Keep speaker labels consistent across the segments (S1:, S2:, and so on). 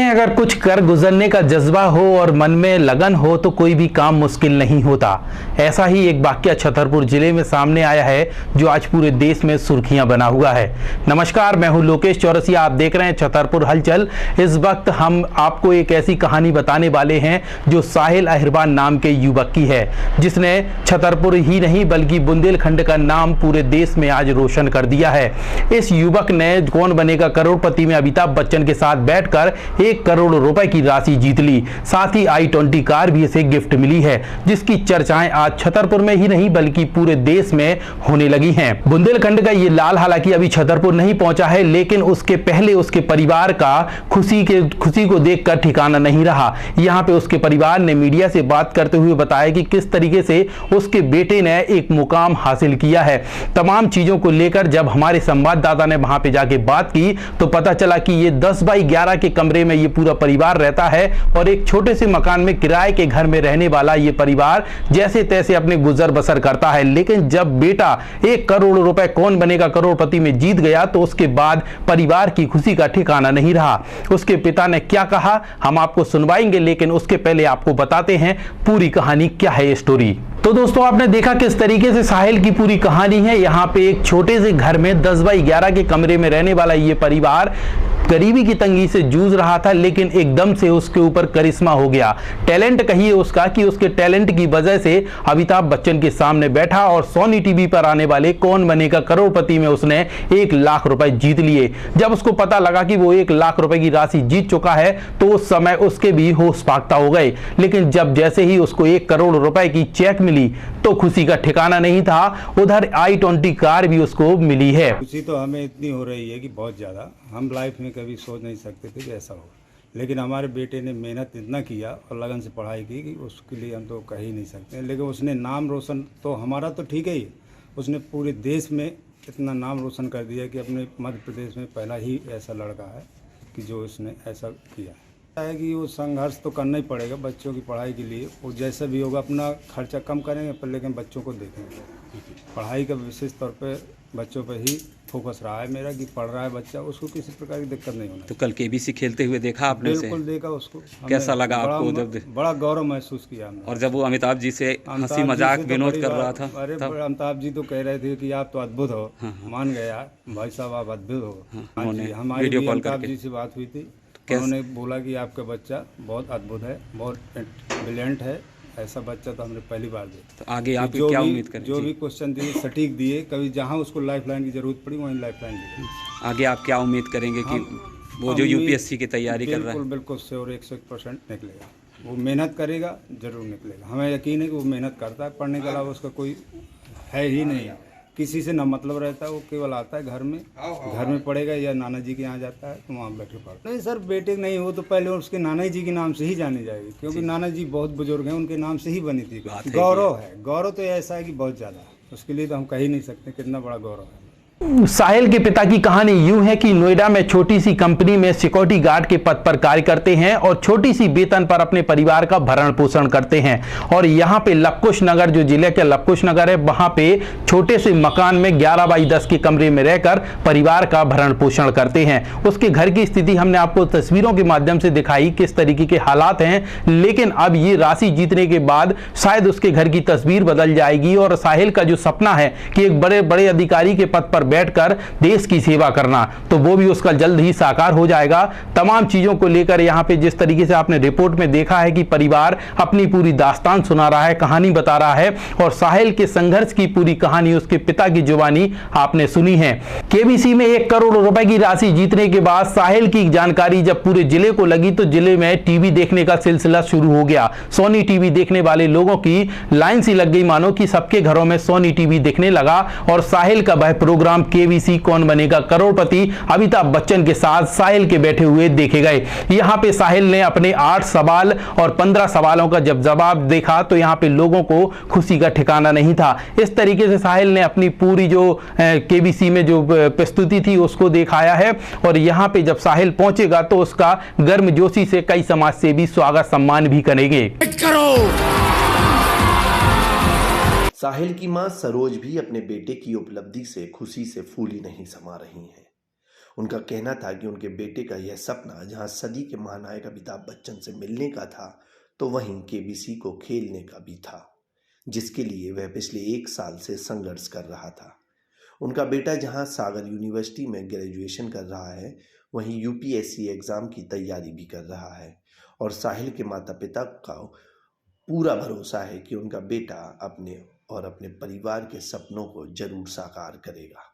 S1: हैं अगर कुछ कर गुजरने का जज्बा हो और मन में लगन हो तो कोई भी काम मुश्किल नहीं होता। ऐसा ही एक वाकया छतरपुर जिले में सामने आया है जो आज पूरे देश में सुर्खियां बना हुआ है। नमस्कार, मैं हूं लोकेश चौरसिया, आप देख रहे हैं छतरपुर हलचल। इस वक्त हम आपको एक ऐसी कहानी बताने वाले हैं जो साहिल अहिरबान नाम के युवक की है, जिसने छतरपुर ही नहीं बल्कि बुंदेलखंड का नाम पूरे देश में आज रोशन कर दिया है। इस युवक ने कौन बनेगा करोड़पति में अमिताभ बच्चन के साथ बैठकर 1 करोड़ रुपए की राशि जीत ली। साथ ही i20 कार भी इसे गिफ्ट मिली है, जिसकी चर्चाएं आज छतरपुर में ही नहीं बल्कि पूरे देश में होने लगी हैं। बुंदेलखंड का ये लाल हालांकि अभी छतरपुर नहीं पहुंचा है, लेकिन उसके पहले उसके परिवार का खुशी को देखकर ठिकाना नहीं रहा। यहाँ पे उसके परिवार ने मीडिया से बात करते हुए बताया कि किस तरीके से उसके बेटे ने एक मुकाम हासिल किया है। तमाम चीजों को लेकर जब हमारे संवाददाता ने वहां पे जाके बात की तो पता चला कि ये 10 बाई 11 के कमरे में ये पूरा परिवार रहता है और एक छोटे से मकान में किराए के घर में रहने वाला ये परिवार जैसे तैसे अपने गुजर बसर करता है। लेकिन जब बेटा 1 करोड़ रुपए कौन बनेगा करोड़पति में जीत गया तो उसके बाद परिवार की खुशी का ठिकाना नहीं रहा। उसके पिता ने क्या कहा हम आपको सुनवाएंगे, लेकिन उसके पहले आपको बताते हैं पूरी कहानी क्या है ये स्टोरी। तो दोस्तों, आपने देखा किस तरीके से साहिल की पूरी कहानी है। यहाँ पे एक छोटे से घर में 10 बाई 11 के कमरे में रहने वाला ये परिवार गरीबी की तंगी से जूझ रहा था, लेकिन एकदम से उसके ऊपर करिश्मा हो गया। टैलेंट कहिए उसका कि उसके टैलेंट की वजह से अमिताभ बच्चन के सामने बैठा और सोनी टीवी पर आने वाले कौन बनेगा करोड़पति में उसने 1 लाख रुपए जीत लिए। जब उसको पता लगा कि वो 1 लाख रुपए की राशि जीत चुका है तो उस समय उसके भी होश फाख्ता हो गए। लेकिन जब जैसे ही उसको 1 करोड़ रुपए की चेक मिली तो खुशी का ठिकाना नहीं था। उधर i20 कार भी उसको मिली है।
S2: खुशी तो हमें इतनी हो रही है कि बहुत ज़्यादा, हम लाइफ में कभी सोच नहीं सकते थे कि ऐसा हो। लेकिन हमारे बेटे ने मेहनत इतना किया और लगन से पढ़ाई की कि उसके लिए हम तो कह ही नहीं सकते। लेकिन उसने नाम रोशन तो हमारा तो ठीक है ही, उसने पूरे देश में इतना नाम रोशन कर दिया कि अपने मध्य प्रदेश में पहला ही ऐसा लड़का है कि जो उसने ऐसा किया है कि वो संघर्ष तो करना ही पड़ेगा बच्चों की पढ़ाई के लिए। वो जैसा भी होगा अपना खर्चा कम करेंगे पर लेकिन बच्चों को देखेंगे। पढ़ाई का विशेष तौर पे बच्चों पे ही फोकस रहा है मेरा कि पढ़ रहा है बच्चा, उसको किसी प्रकार की दिक्कत नहीं होना।
S3: तो कल केबीसी खेलते हुए देखा आपने?
S2: बिल्कुल देखा उसको।
S3: कैसा लगा आपको? जब
S2: बड़ा गौरव महसूस किया हमने।
S3: और जब वो अमिताभ जी से हंसी मजाक विनोद कर रहा था,
S2: अरे अमिताभ जी तो कह रहे थे कि आप तो अद्भुत हो। मान गया भाई साहब, आप अद्भुत हो। हमारी अमिताभ जी से बात हुई थी, उन्होंने बोला कि आपका बच्चा बहुत अद्भुत है, बहुत ब्रिलियंट है। ऐसा बच्चा तो हमने पहली बार देखा।
S3: तो आगे आप क्या उम्मीद करें?
S2: जो भी क्वेश्चन दिए सटीक दिए, कभी जहां उसको लाइफ लाइन की जरूरत पड़ी वहीं लाइफ लाइन दी।
S3: आगे आप क्या उम्मीद करेंगे कि वो जो यूपीएससी की तैयारी कर रहा है?
S2: बिल्कुल श्योर 101% निकलेगा। वो मेहनत करेगा, जरूर निकलेगा। हमें यकीन है कि वो मेहनत करता है। पढ़ने के अलावा उसका कोई है ही नहीं, किसी से ना मतलब रहता है। वो केवल आता है घर में पढ़ेगा या नाना जी के यहाँ जाता है तो वहाँ बैठे पढ़ता। नहीं सर, बेटे नहीं हो तो पहले उसके नाना जी के नाम से ही जानी जाएगी, क्योंकि नाना जी बहुत बुजुर्ग हैं, उनके नाम से ही बनी थी। गौरव है, गौरव तो ऐसा है कि बहुत ज़्यादा, उसके लिए तो हम कह ही नहीं सकते कितना बड़ा गौरव है।
S1: साहिल के पिता की कहानी यूं है कि नोएडा में छोटी सी कंपनी में सिक्योरिटी गार्ड के पद पर कार्य करते हैं और छोटी सी वेतन पर अपने परिवार का भरण पोषण करते हैं। और यहाँ पे लवकुश नगर, जो जिले के लवकुश नगर है, वहां पे छोटे से मकान में 11 बाई 10 के कमरे में रहकर परिवार का भरण पोषण करते हैं। उसके घर की स्थिति हमने आपको तस्वीरों के माध्यम से दिखाई किस तरीके के हालात हैं। लेकिन अब ये राशि जीतने के बाद शायद उसके घर की तस्वीर बदल जाएगी और साहिल का जो सपना है कि एक बड़े बड़े अधिकारी के पद पर बैठकर देश की सेवा करना, तो वो भी उसका जल्द ही साकार हो जाएगा। तमाम चीजों को लेकर यहाँ पे जिस तरीके से आपने रिपोर्ट में देखा है कि परिवार अपनी पूरी दास्तान सुना रहा है, कहानी बता रहा है और साहिल के संघर्ष की पूरी कहानी उसके पिता की जुबानी आपने सुनी है। केबीसी में 1 करोड़ रुपए की राशि जीतने के बाद साहिल की जानकारी जब पूरे जिले को लगी तो जिले में टीवी देखने का सिलसिला शुरू हो गया। सोनी टीवी देखने वाले लोगों की लाइन सी लग गई, मानो कि सबके घरों में सोनी टीवी दिखने लगा और साहिल का वह प्रोग्राम केबीसी कौन बनेगा करोड़पति अमिताभ बच्चन के साथ साहिल के बैठे हुए देखे गए। यहां पे साहिल ने अपने 8 सवाल और 15 सवालों का जब जवाब देखा तो यहां पे लोगों को खुशी का ठिकाना नहीं था। इस तरीके से साहिल ने अपनी पूरी जो केबीसी में जो प्रस्तुति थी उसको दिखाया है और यहां पे जब साहिल पहुंचेगा तो उसका गर्मजोशी से कई समाज सेवी स्वागत सम्मान भी करेंगे।
S4: साहिल की मां सरोज भी अपने बेटे की उपलब्धि से खुशी से फूली नहीं समा रही हैं।
S5: उनका कहना था कि उनके बेटे का यह सपना जहां सदी के महानायक अमिताभ बच्चन से मिलने का था, तो वहीं केबीसी को खेलने का भी था, जिसके लिए वह पिछले 1 साल से संघर्ष कर रहा था। उनका बेटा जहां सागर यूनिवर्सिटी में ग्रेजुएशन कर रहा है, वहीं यूपीएससी एग्ज़ाम की तैयारी भी कर रहा है और साहिल के माता पिता का पूरा भरोसा है कि उनका बेटा अपने परिवार के सपनों को जरूर साकार करेगा।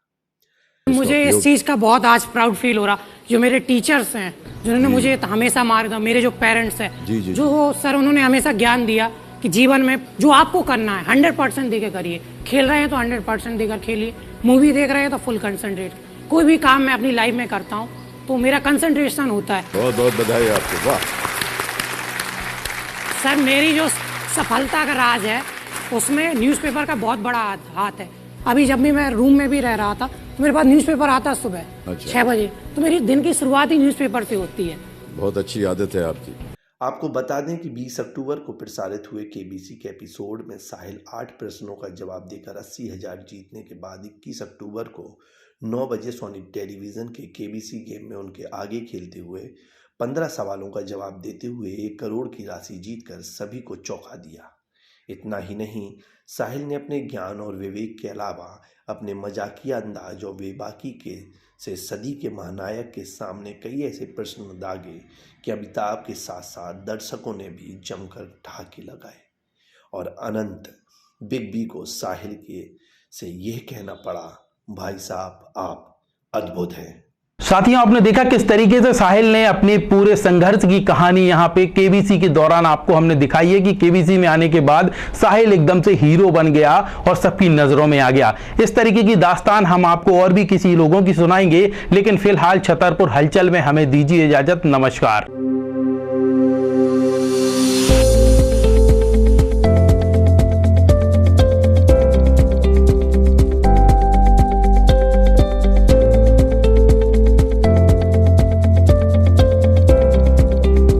S6: मुझे इस चीज़ का बहुत आज प्राउड फील हो रहा, जो मेरे टीचर्स हैं जिन्होंने मुझे हमेशा मार्ग, मेरे जो पेरेंट्स हैं जो सर उन्होंने हमेशा ज्ञान दिया कि जीवन में जो आपको करना है 100% देकर करिए। खेल रहे हैं तो 100% देकर खेलिए, मूवी देख रहे हैं तो फुल कंसंट्रेट। कोई भी काम मैं अपनी लाइफ में करता हूँ तो मेरा कंसंट्रेशन होता है।
S7: बहुत बहुत बधाई आपको। वाह
S6: सर, मेरी जो सफलता का राज है उसमें न्यूज़पेपर का बहुत बड़ा हाथ है। अभी जब भी मैं रूम में भी रह रहा था तो मेरे पास न्यूज़पेपर आता सुबह 6 बजे, तो मेरी दिन की शुरुआत ही न्यूज़पेपर से होती है।
S7: बहुत अच्छी आदत है आपकी।
S5: आपको बता दें कि 20 अक्टूबर को प्रसारित हुए केबीसी के एपिसोड में साहिल 8 प्रश्नों का जवाब देकर 80,000 जीतने के बाद 21 अक्टूबर को 9 बजे सोनी टेलीविज़न के केबीसी गेम में उनके आगे खेलते हुए 15 सवालों का जवाब देते हुए 1 करोड़ की राशि जीतकर सभी को चौंका दिया। इतना ही नहीं, साहिल ने अपने ज्ञान और विवेक के अलावा अपने मजाकिया अंदाज और बेबाकी से सदी के महानायक के सामने कई ऐसे प्रश्न दागे कि अमिताभ के साथ साथ दर्शकों ने भी जमकर ठहाके लगाए और अनंत बिग बी को साहिल से यह कहना पड़ा, भाई साहब आप अद्भुत हैं।
S1: साथियों, आपने देखा किस तरीके से साहिल ने अपने पूरे संघर्ष की कहानी यहाँ पे केबीसी के दौरान आपको हमने दिखाई है कि केबीसी में आने के बाद साहिल एकदम से हीरो बन गया और सबकी नजरों में आ गया। इस तरीके की दास्तान हम आपको और भी किसी लोगों की सुनाएंगे, लेकिन फिलहाल छतरपुर हलचल में हमें दीजिए इजाजत। नमस्कार।